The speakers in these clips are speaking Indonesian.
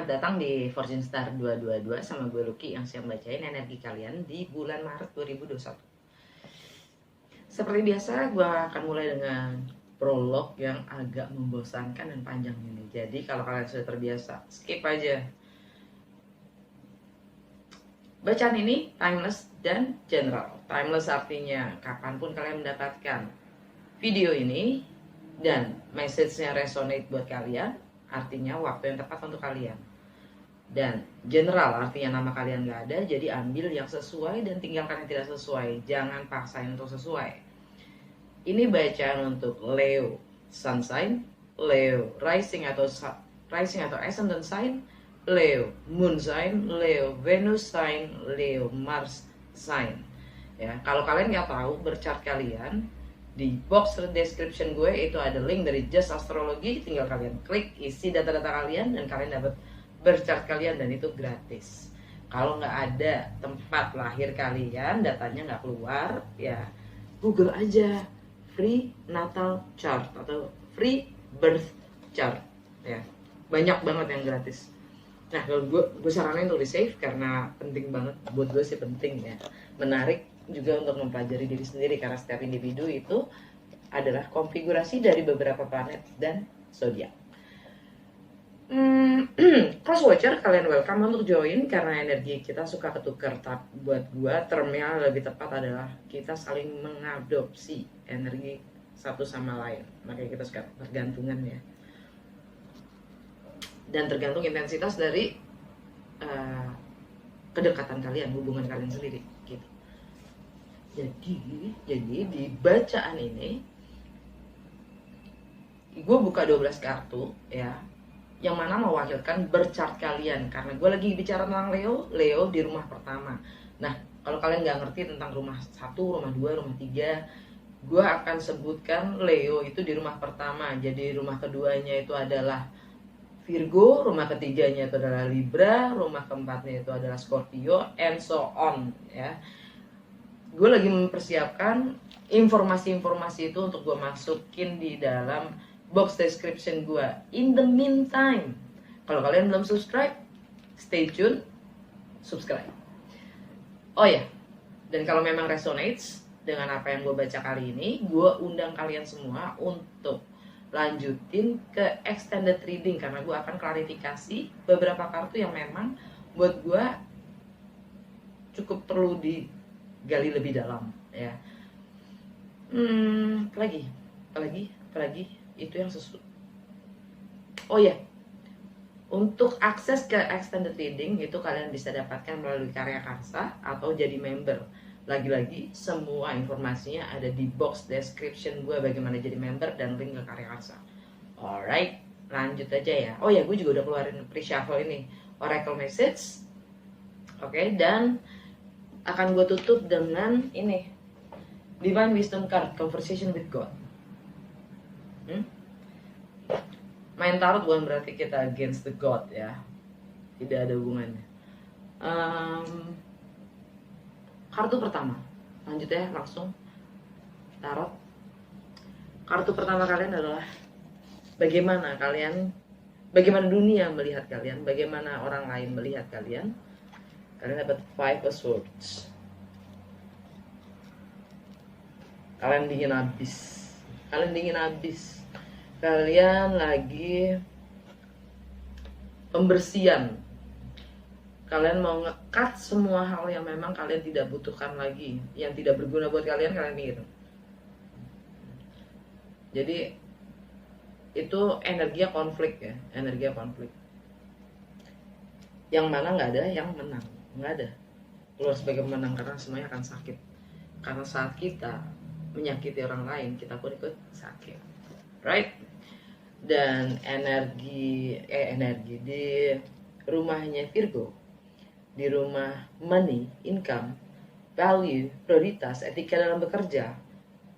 Selamat datang di Fortune Star 222 sama gue Lucky yang siap bacain energi kalian di bulan Maret 2021. Seperti biasa, gue akan mulai dengan prolog yang agak membosankan dan panjang ini. Jadi kalau kalian sudah terbiasa, skip aja. Bacaan ini timeless dan general. Timeless artinya kapanpun kalian mendapatkan video ini dan message-nya resonate buat kalian, artinya waktu yang tepat untuk kalian. Dan general artinya nama kalian gak ada, jadi ambil yang sesuai dan tinggalkan yang tidak sesuai. Jangan paksain untuk sesuai. Ini bacaan untuk Leo Sun Sign, Leo Rising atau Ascendant Sign, Leo Moon Sign, Leo Venus Sign, Leo Mars Sign. Ya, kalau kalian nggak tahu berchart kalian, di box description gue itu ada link dari Just Astrology, tinggal kalian klik, isi data-data kalian dan kalian dapat berchart kalian, dan itu gratis. Kalau nggak ada tempat lahir kalian, datanya nggak keluar, ya Google aja free natal chart atau free birth chart, ya banyak banget yang gratis. Nah, kalau gue saranin untuk di save karena penting banget buat gue sih, penting ya, menarik juga untuk mempelajari diri sendiri karena setiap individu itu adalah konfigurasi dari beberapa planet dan zodiak. Cross watcher, kalian welcome untuk join karena energi kita suka ketukar. Buat gua termnya lebih tepat adalah kita saling mengadopsi energi satu sama lain, makanya kita suka bergantungan ya, dan tergantung intensitas dari kedekatan kalian, hubungan kalian sendiri gitu. Jadi di bacaan ini gue buka 12 kartu ya, yang mana mewakilkan berchart kalian, karena gue lagi bicara tentang Leo di rumah pertama. Nah, kalau kalian nggak ngerti tentang rumah 1, rumah 2, rumah 3, gue akan sebutkan Leo itu di rumah pertama. Jadi rumah keduanya itu adalah Virgo, rumah ketiganya itu adalah Libra, rumah keempatnya itu adalah Scorpio, and so on ya. Gue lagi mempersiapkan informasi-informasi itu untuk gue masukin di dalam box description gue. In the meantime, kalau kalian belum subscribe, stay tune, subscribe. Oh ya, dan kalau memang resonates dengan apa yang gue baca kali ini, gue undang kalian semua untuk lanjutin ke extended reading, karena gue akan klarifikasi beberapa kartu yang memang buat gue cukup perlu digali lebih dalam ya. Apalagi itu yang sesuatu. Oh ya, untuk akses ke extended reading itu kalian bisa dapatkan melalui Karya Karsa atau jadi member. Lagi-lagi semua informasinya ada di box description gue, bagaimana jadi member dan link ke Karya Karsa. Alright, lanjut aja ya. Oh ya, gue juga udah keluarin pre-shuffle ini, Oracle Message. Oke, dan akan gue tutup dengan ini, Divine Wisdom Card, Conversation with God. Main tarot bukan berarti kita against the God ya, tidak ada hubungannya. Kartu pertama, lanjut ya, langsung tarot. Kartu pertama kalian adalah bagaimana dunia melihat kalian, bagaimana orang lain melihat kalian. Kalian dapat 5 of Swords. Kalian dingin habis. Kalian lagi pembersihan. Kalian mau nge-cut semua hal yang memang kalian tidak butuhkan lagi, yang tidak berguna buat kalian mikir. Jadi itu energinya konflik ya, yang mana nggak ada yang menang, nggak ada keluar sebagai pemenang, karena semuanya akan sakit. Karena saat kita menyakiti orang lain, kita pun ikut sakit, right? Dan energi di rumahnya Virgo, di rumah money, income, value, prioritas, etika dalam bekerja,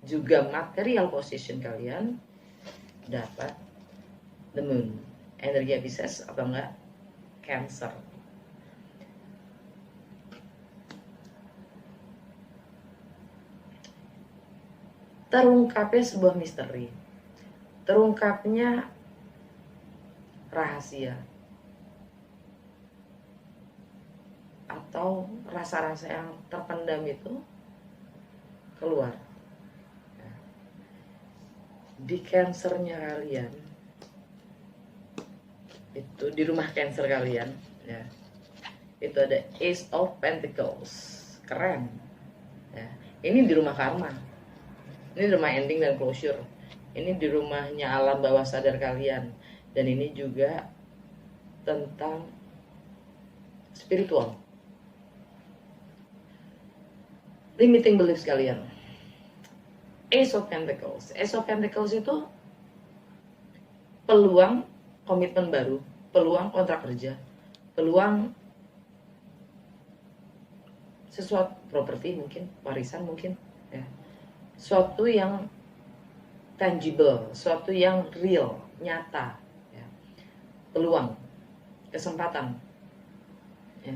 juga material position kalian dapat the moon, energi Pisces atau enggak Cancer. Terungkapnya sebuah misteri, terungkapnya rahasia, atau rasa-rasa yang terpendam itu keluar. Di Cancernya kalian itu, di rumah Cancer kalian ya, itu ada Ace of Pentacles, keren ya. Ini di rumah karma, ini di rumah ending dan closure, ini di rumahnya alam bawah sadar kalian, dan ini juga tentang spiritual, limiting beliefs kalian. Ace of Pentacles. Ace of Pentacles itu peluang komitmen baru, peluang kontrak kerja, peluang sesuatu properti, mungkin warisan, mungkin ya, suatu yang tangible, suatu yang real, nyata ya. Peluang, kesempatan ya.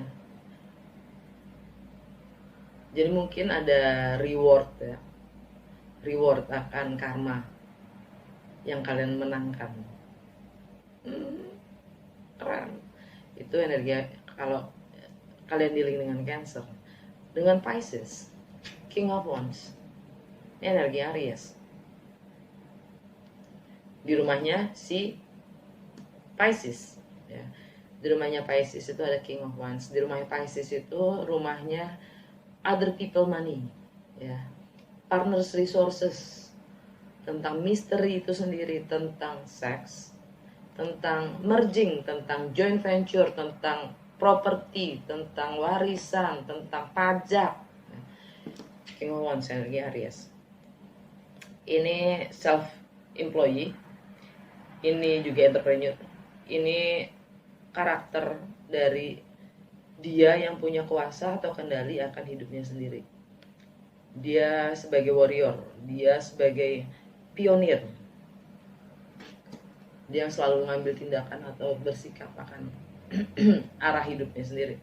Jadi mungkin ada reward ya, reward akan karma yang kalian menangkan. Keren. Itu energi kalau kalian dealing dengan Cancer. Dengan Pisces, King of Wands, ini energi Aries. Di rumahnya si Pisces ya. Di rumahnya Pisces itu ada King of Wands. Di rumahnya Pisces itu rumahnya other people money ya, partners resources, tentang misteri itu sendiri, tentang seks, tentang merging, tentang joint venture, tentang properti, tentang warisan, tentang pajak. King of Wands energi Aries. Ini self employee, ini juga entrepreneur, ini karakter dari dia yang punya kuasa atau kendali akan hidupnya sendiri. Dia sebagai warrior, dia sebagai pionir, dia yang selalu mengambil tindakan atau bersikap akan arah hidupnya sendiri.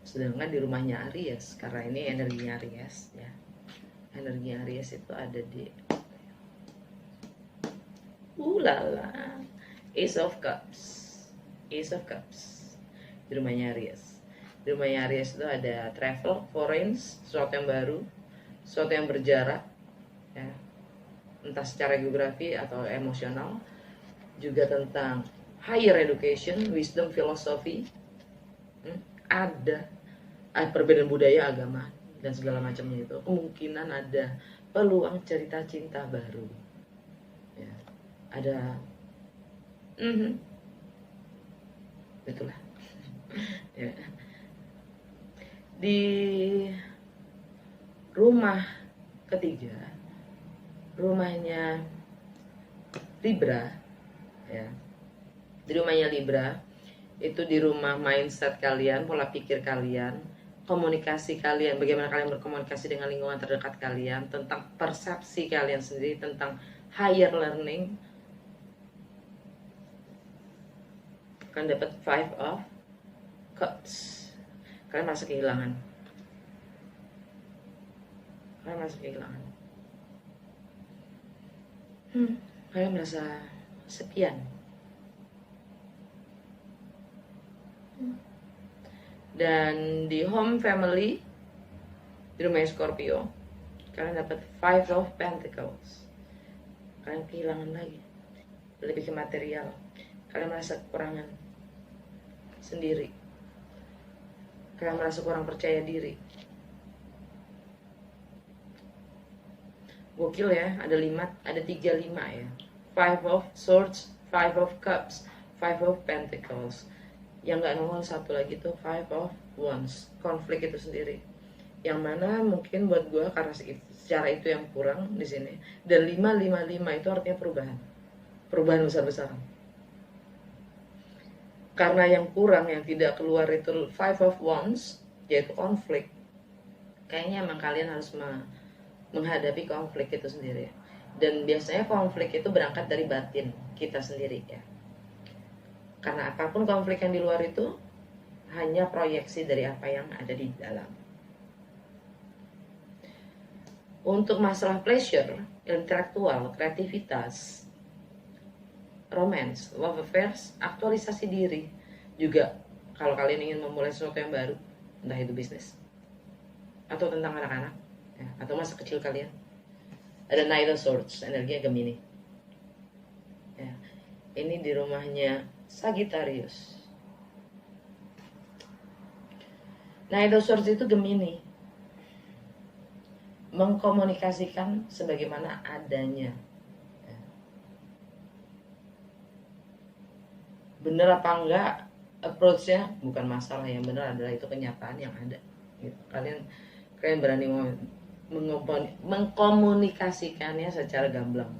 Sedangkan di rumahnya Aries, karena ini energinya Aries ya, energi Aries itu ada di ulala Ace of Cups, Ace of Cups di rumahnya Aries. Di rumahnya Aries itu ada travel, foreign, sesuatu yang baru, sesuatu yang berjarak ya, entah secara geografi atau emosional. Juga tentang higher education, wisdom, filosofi, ada perbedaan budaya, agama, dan segala macamnya itu. Kemungkinan ada peluang cerita cinta baru ya. Ada itulah ya. Di rumah ketiga, rumahnya Libra ya. Di rumahnya Libra itu di rumah mindset kalian, pola pikir kalian, komunikasi kalian, bagaimana kalian berkomunikasi dengan lingkungan terdekat kalian, tentang persepsi kalian sendiri, tentang higher learning. Kalian dapat 5 of Cups. Kalian merasa kehilangan. Kalian merasa kehilangan. Kalian merasa sepian. Dan di home family, di rumah Scorpio, kalian dapat 5 of Pentacles. Kalian kehilangan lagi, lebih ke material. Kalian merasa kekurangan sendiri. Kalian merasa kurang percaya diri. Gokil ya, ada 3-5 ya. 5 of Swords, 5 of Cups, 5 of Pentacles. Yang nggak nongol satu lagi tuh 5 of Wands, konflik itu sendiri. Yang mana mungkin buat gue karena secara itu yang kurang di sini. Dan 5-5-5 itu artinya perubahan. Perubahan besar-besaran. Karena yang kurang, yang tidak keluar itu 5 of Wands, yaitu konflik. Kayaknya emang kalian harus menghadapi konflik itu sendiri. Dan biasanya konflik itu berangkat dari batin kita sendiri ya. Karena apapun konflik yang di luar itu hanya proyeksi dari apa yang ada di dalam. Untuk masalah pleasure, intelektual, kreativitas, romance, love affairs, aktualisasi diri. Juga kalau kalian ingin memulai sesuatu yang baru, entah itu bisnis atau tentang anak-anak ya, atau masa kecil kalian. Ada Knight of Swords, energinya Gemini ya. Ini di rumahnya Sagittarius. Knight of Swords itu Gemini, mengkomunikasikan sebagaimana adanya. Bener apa enggak approach-nya bukan masalah, yang benar adalah itu kenyataan yang ada gitu. Kalian berani mengkomunikasikannya secara gamblang,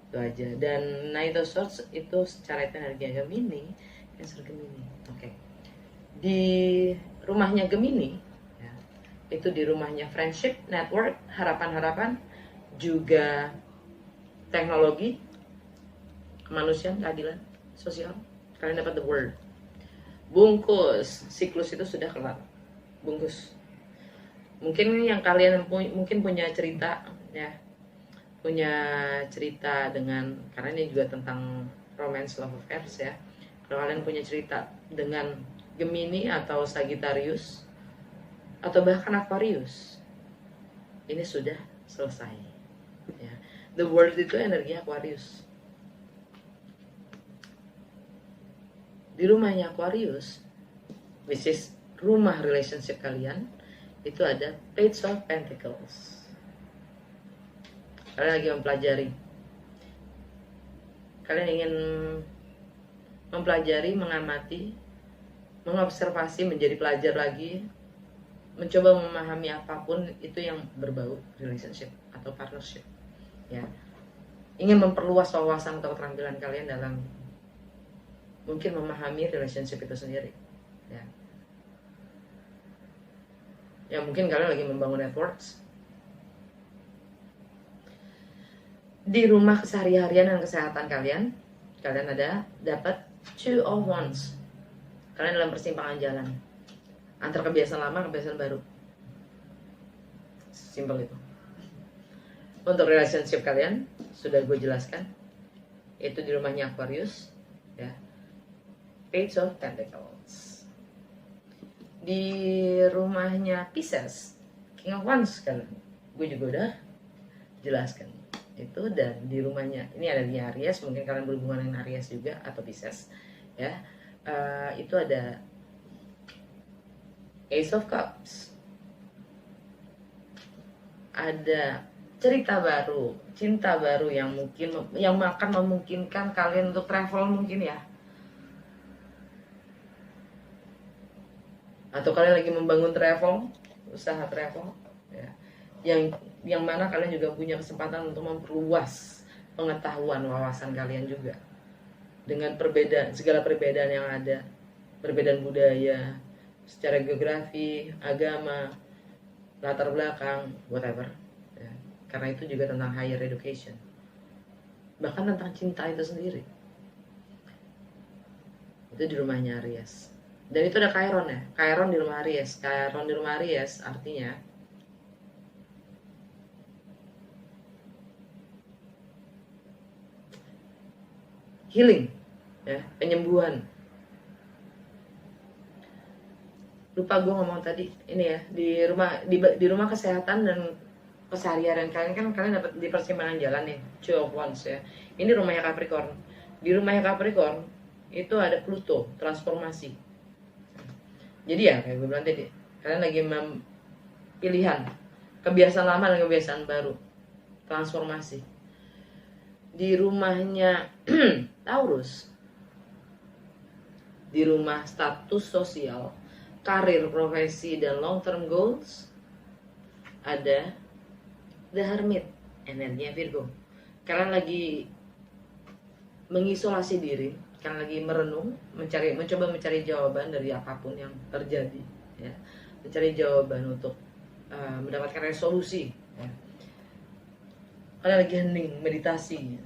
itu aja. Dan Knight of Swords itu secara energi Gemini, Cancer Gemini. Oke. Di rumahnya Gemini ya, itu di rumahnya friendship, network, harapan-harapan, juga teknologi, kemanusiaan, keadilan sosial. Kalian dapat the word. Bungkus, siklus itu sudah kelar. Bungkus. Mungkin yang kalian mungkin punya cerita ya, punya cerita dengan, karena ini juga tentang romance love affairs ya. Kalau kalian punya cerita dengan Gemini atau Sagittarius atau bahkan Aquarius, ini sudah selesai ya. The world itu energi Aquarius. Di rumahnya Aquarius, which is rumah relationship kalian, itu ada Page of Pentacles. Kalian lagi mempelajari. Kalian ingin mempelajari, mengamati, mengobservasi, menjadi pelajar lagi, mencoba memahami apapun itu yang berbau relationship atau partnership. Ya, ingin memperluas wawasan atau keterampilan kalian dalam mungkin memahami relationship itu sendiri ya. Ya mungkin kalian lagi membangun networks. Di rumah keseharian dan kesehatan kalian ada dapat Two of Wands. Kalian dalam persimpangan jalan antara kebiasaan lama, kebiasaan baru. Simpel itu. Untuk relationship kalian sudah gue jelaskan, itu di rumahnya Aquarius ya. Page of Pentacles. Di rumahnya Pisces, King of Wands kan, gue juga udah jelaskan itu. Dan di rumahnya ini ada di Aries, mungkin kalian berhubungan dengan Aries juga atau Pisces ya. Itu ada Ace of Cups, ada cerita baru, cinta baru yang akan memungkinkan kalian untuk travel mungkin ya. Atau kalian lagi membangun travel, usaha travel ya. Yang mana kalian juga punya kesempatan untuk memperluas pengetahuan, wawasan kalian juga. Dengan segala perbedaan yang ada, perbedaan budaya, secara geografi, agama, latar belakang, whatever ya. Karena itu juga tentang higher education, bahkan tentang cinta itu sendiri. Itu di rumahnya Aries. Dan itu ada Chiron ya, Chiron di rumah Aries. Chiron di rumah Aries artinya healing ya, penyembuhan. Lupa gue ngomong tadi ini ya, di rumah kesehatan dan keseharian kalian kan, kalian dapat di persimpangan jalan nih, Two of Wands ya. Ini rumahnya Capricorn. Di rumahnya Capricorn itu ada Pluto, transformasi. Jadi ya kayak gue bilang tadi, kalian lagi pilihan kebiasaan lama dan kebiasaan baru, transformasi. Di rumahnya Taurus, di rumah status sosial, karir, profesi, dan long term goals, ada The Hermit, energinya Virgo. Kalian lagi mengisolasi diri, kalian lagi merenung, mencoba mencari jawaban dari apapun yang terjadi ya. Mencari jawaban untuk mendapatkan resolusi ya. Kalian lagi hening, meditasi.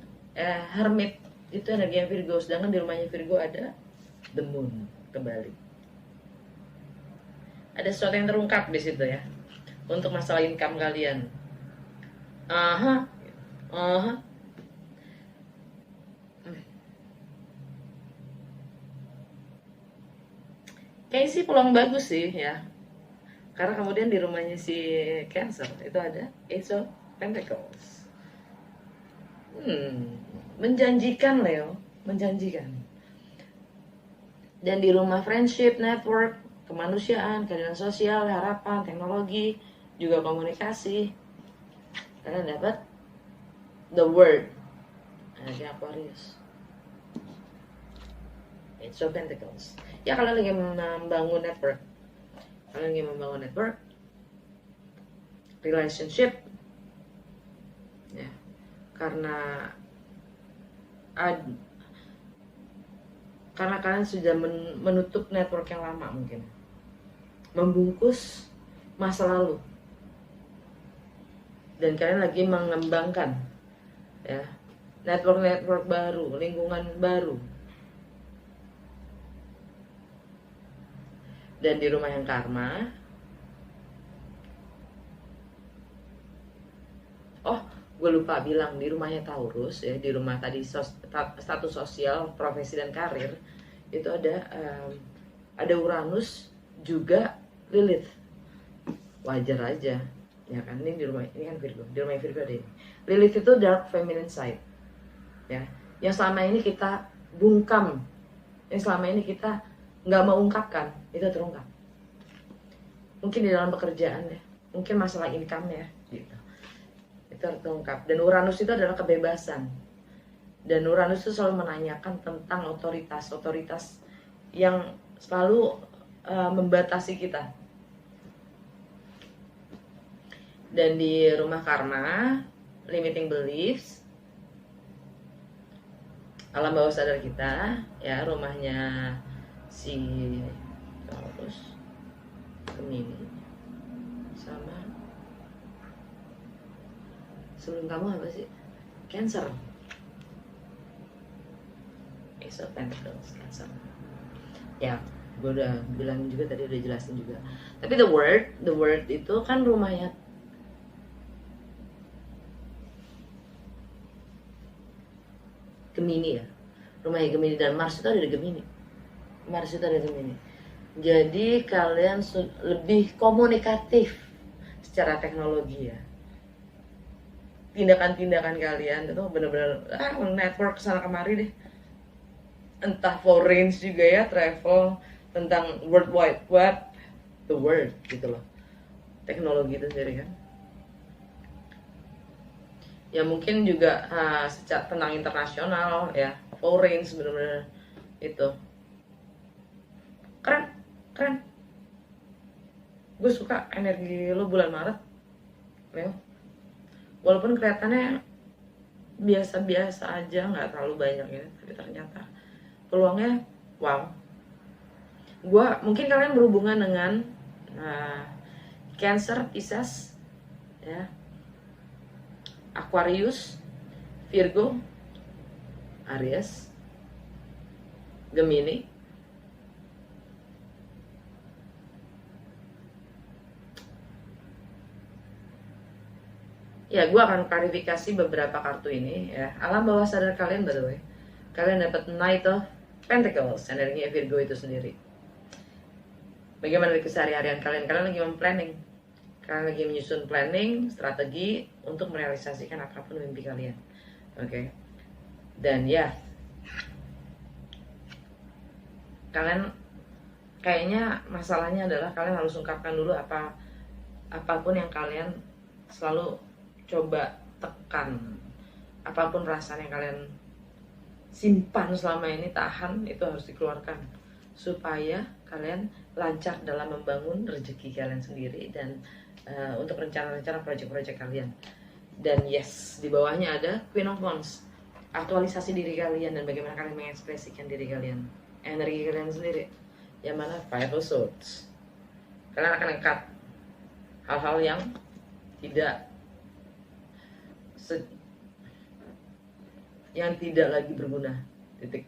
Hermit itu energinya Virgo, sedangkan di rumahnya Virgo ada The Moon kembali. Ada sesuatu yang terungkap di situ ya, untuk masalah income kalian. Kayaknya sih peluang bagus sih ya. Karena kemudian di rumahnya si Cancer itu ada Ace of Pentacles. Menjanjikan Leo, menjanjikan. Dan di rumah friendship, network, kemanusiaan, keadilan sosial, harapan, teknologi, juga komunikasi, kalian dapat the word. Ada Aquarius, Ace of Pentacles. Ya, kalian lagi membangun network, relationship, ya, karena kalian sudah menutup network yang lama, mungkin membungkus masa lalu, dan kalian lagi mengembangkan, ya, network baru, lingkungan baru. Dan di rumah yang karma, gue lupa bilang, di rumahnya Taurus, ya, di rumah tadi status sosial, profesi dan karir, itu ada Uranus juga Lilith. Wajar aja, ya kan? Ini di rumah, ini kan Virgo, di rumah Virgo ada ini. Lilith itu dark feminine side, ya, yang selama ini kita bungkam, yang selama ini kita nggak mau ungkapkan, itu terungkap. Mungkin di dalam pekerjaan, ya, mungkin masalah income, ya, gitu. Itu terungkap. Dan Uranus itu adalah kebebasan. Dan Uranus itu selalu menanyakan tentang otoritas yang selalu membatasi kita. Dan di rumah karma, limiting beliefs, alam bawah sadar kita, ya, rumahnya si Taurus, Gemini, sama sebelum kamu apa sih? Cancer. Ace of Pentacles, Cancer. Ya, gue udah bilang juga tadi, udah jelasin juga. Tapi the word itu kan rumahnya Gemini, ya. Rumahnya Gemini, dan Mars itu ada di Gemini. Jadi kalian lebih komunikatif secara teknologi, ya. Tindakan-tindakan kalian itu benar-benar network kesana kemari deh. Entah foreign juga, ya, travel, tentang World Wide Web, the world gitu loh. Teknologi itu sendiri kan. Ya, mungkin juga secara tentang internasional, ya, foreign, benar-benar itu. Keren. Gue suka energi lo bulan Maret, Leo. Walaupun kelihatannya biasa-biasa aja, nggak terlalu banyak, ya, tapi ternyata peluangnya wow. Mungkin kalian berhubungan dengan Cancer, Pisces, ya, Aquarius, Virgo, Aries, Gemini, ya. Gue akan klarifikasi beberapa kartu ini, ya. Alam bawah sadar kalian, by the way, kalian dapat Knight of Pentacles, energinya Virgo itu sendiri. Bagaimana di keseharian kalian? Kalian lagi planning, kalian lagi menyusun planning, strategi untuk merealisasikan apapun mimpi kalian, oke? Dan ya, kalian kayaknya masalahnya adalah kalian harus ungkapkan dulu apapun yang kalian selalu coba tekan, apapun perasaan yang kalian simpan selama ini, tahan, itu harus dikeluarkan supaya kalian lancar dalam membangun rezeki kalian sendiri dan untuk rencana-rencana proyek-proyek kalian. Dan yes, di bawahnya ada Queen of Wands, aktualisasi diri kalian dan bagaimana kalian mengekspresikan diri kalian, energi kalian sendiri. Yang mana Five of Swords, kalian akan angkat hal-hal yang tidak lagi berguna, titik.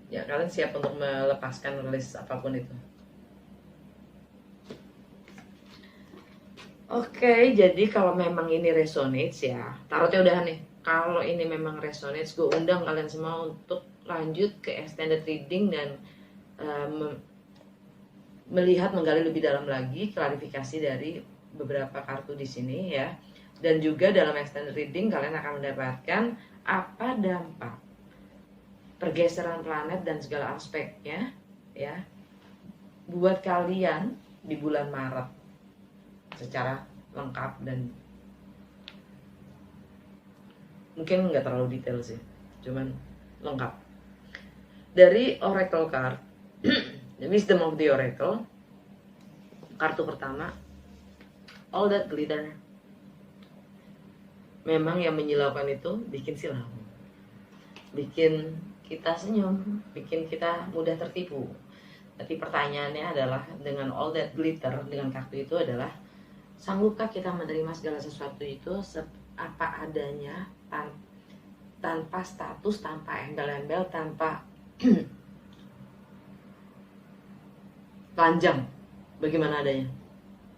Ya, kalian siap untuk melepaskan, rilis apapun itu. Oke, jadi kalau memang ini resonates, ya, tarotnya udah nih. Kalau ini memang resonates, gue undang kalian semua untuk lanjut ke extended reading dan melihat, menggali lebih dalam lagi klarifikasi dari beberapa kartu di sini ya. Dan juga dalam extended reading kalian akan mendapatkan apa dampak pergeseran planet dan segala aspeknya ya buat kalian di bulan Maret secara lengkap, dan mungkin nggak terlalu detail sih, cuman lengkap. Dari Oracle card The Wisdom of the Oracle, kartu pertama, All That Glitter. Memang yang menyilaukan itu bikin silau, bikin kita senyum, bikin kita mudah tertipu. Tapi pertanyaannya adalah, dengan All That Glitter, dengan kartu itu adalah, sanggupkah kita menerima segala sesuatu itu apa adanya, tanpa status, tanpa embel-embel, tanpa panjang, bagaimana adanya?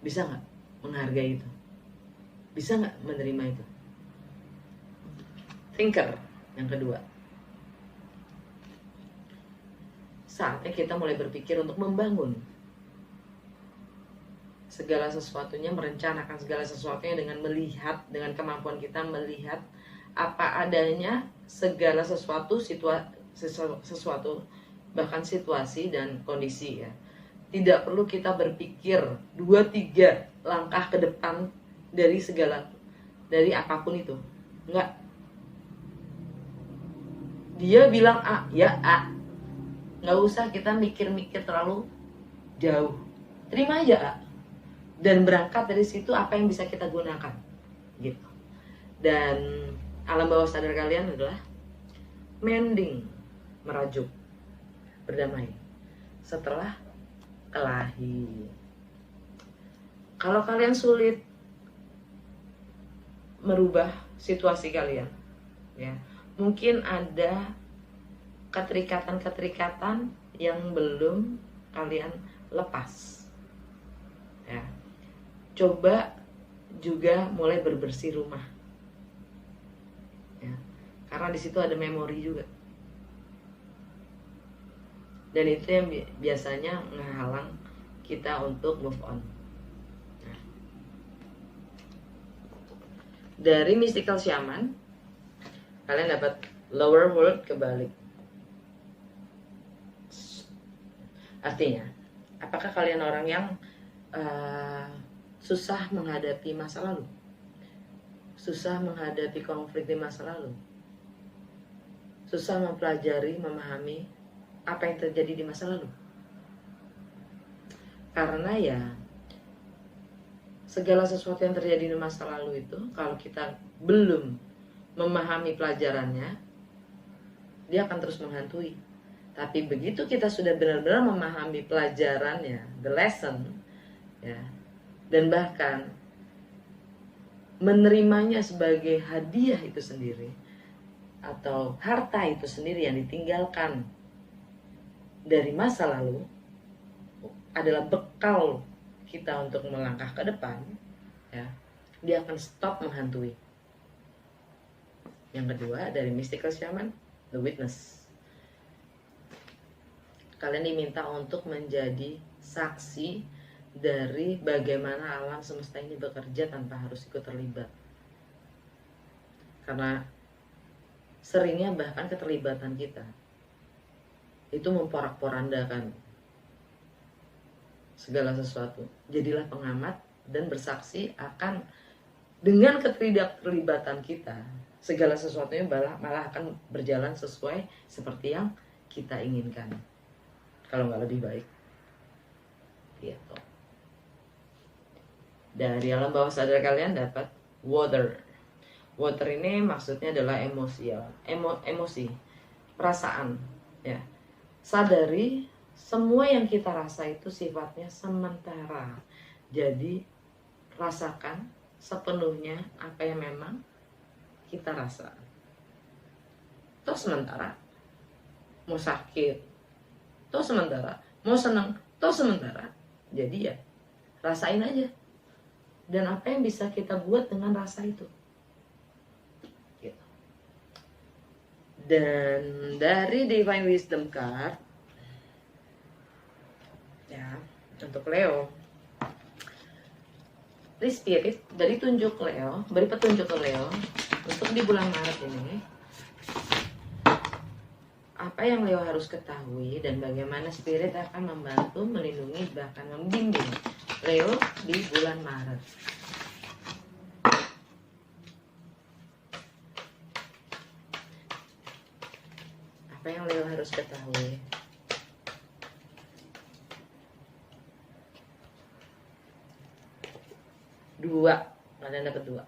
Bisa nggak menghargai itu? Bisa nggak menerima itu? Thinker yang kedua, saatnya kita mulai berpikir untuk membangun segala sesuatunya, merencanakan segala sesuatunya dengan melihat, dengan kemampuan kita melihat apa adanya segala sesuatu, sesuatu bahkan situasi dan kondisi ya. Tidak perlu kita berpikir 2-3 langkah ke depan dari apapun itu. Enggak. Dia bilang A, ya A. Nggak usah kita mikir-mikir terlalu jauh. Terima aja A. Dan berangkat dari situ apa yang bisa kita gunakan. Gitu. Dan alam bawah sadar kalian adalah mending, merajuk, berdamai setelah kelahi. Kalau kalian sulit merubah situasi kalian ya, mungkin ada keterikatan-keterikatan yang belum kalian lepas ya. Coba juga mulai berbersih rumah ya, karena di situ ada memori juga, dan itu yang biasanya menghalang kita untuk move on. Nah, dari Mystical Shaman kalian dapat Lower World kebalik. Artinya, apakah kalian orang yang susah menghadapi masa lalu, susah menghadapi konflik di masa lalu, susah mempelajari, memahami apa yang terjadi di masa lalu? Karena ya, segala sesuatu yang terjadi di masa lalu itu, kalau kita belum memahami pelajarannya, dia akan terus menghantui. Tapi begitu kita sudah benar-benar memahami pelajarannya, the lesson ya, dan bahkan menerimanya sebagai hadiah itu sendiri, atau harta itu sendiri yang ditinggalkan dari masa lalu, adalah bekal kita untuk melangkah ke depan ya, dia akan stop menghantui. Yang kedua, dari Mystical Shaman, The Witness. Kalian diminta untuk menjadi saksi dari bagaimana alam semesta ini bekerja tanpa harus ikut terlibat. Karena seringnya bahkan keterlibatan kita itu memporak-porandakan segala sesuatu. Jadilah pengamat dan bersaksi akan, dengan keterlibatan kita, segala sesuatunya malah akan berjalan sesuai seperti yang kita inginkan, kalau nggak lebih baik gitu. Dari alam bawah sadar kalian dapat water. Water ini maksudnya adalah emosi, perasaan ya. Sadari semua yang kita rasa itu sifatnya sementara. Jadi rasakan sepenuhnya apa yang memang kita rasa. Toh sementara. Mau sakit, toh sementara. Mau senang, toh sementara. Jadi ya rasain aja. Dan apa yang bisa kita buat dengan rasa itu. Gitu. Dan dari Divine Wisdom card ya, Untuk Leo, please Spirit, beri petunjuk ke Leo untuk di bulan Maret ini. Apa yang Leo harus ketahui dan bagaimana Spirit akan membantu, melindungi, bahkan membimbing Leo di bulan Maret. Apa yang Leo harus ketahui? Dua, kalian dapat dua.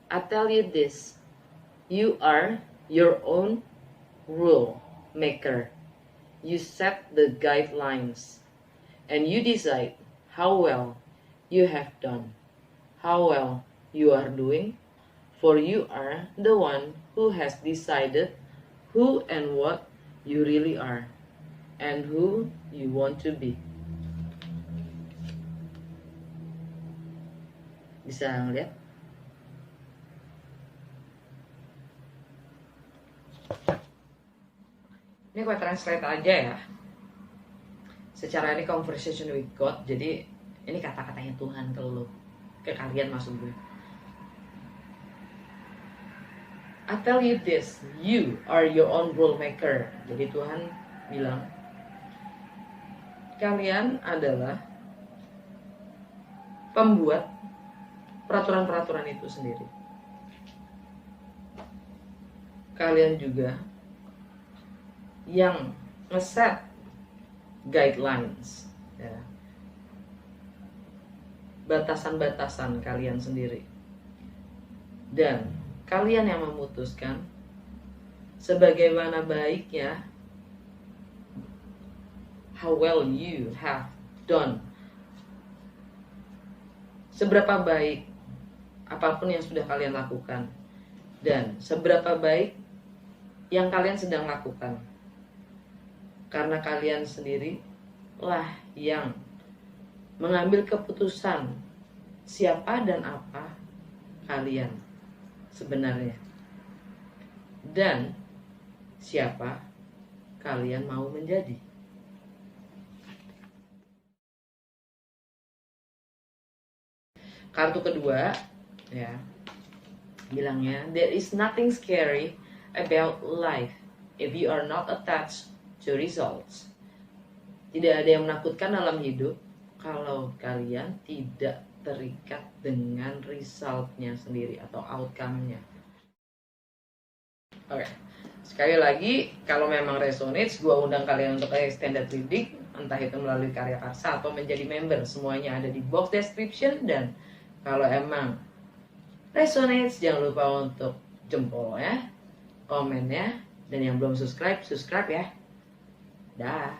I tell you this, you are your own rule maker. You set the guidelines and you decide how well you have done, how well you are doing, for you are the one who has decided who and what you really are and who you want to be. Bisa ngeliat? Ini gue translate aja ya. Secara ini conversation with God, jadi ini kata-katanya Tuhan ke lo, ke kalian maksud gue. I tell you this, you are your own rule maker. Jadi Tuhan bilang, kalian adalah pembuat peraturan-peraturan itu sendiri. Kalian juga yang ngeset guidelines, ya. Batasan-batasan kalian sendiri. Dan kalian yang memutuskan sebagaimana baiknya, how well you have done. Seberapa baik apapun yang sudah kalian lakukan, dan seberapa baik yang kalian sedang lakukan, karena kalian sendiri lah yang mengambil keputusan siapa dan apa kalian sebenarnya, dan siapa kalian mau menjadi. Kartu kedua, ya, bilangnya, there is nothing scary about life if you are not attached to results. Tidak ada yang menakutkan dalam hidup kalau kalian tidak terikat dengan resultnya sendiri atau outcome-nya. Oke, sekali lagi, kalau memang resonates, gue undang kalian untuk extended reading, entah itu melalui Karya Karsa atau menjadi member. Semuanya ada di box description. Dan kalau emang resonates, jangan lupa untuk jempol ya, komen ya, dan yang belum subscribe ya. Dah.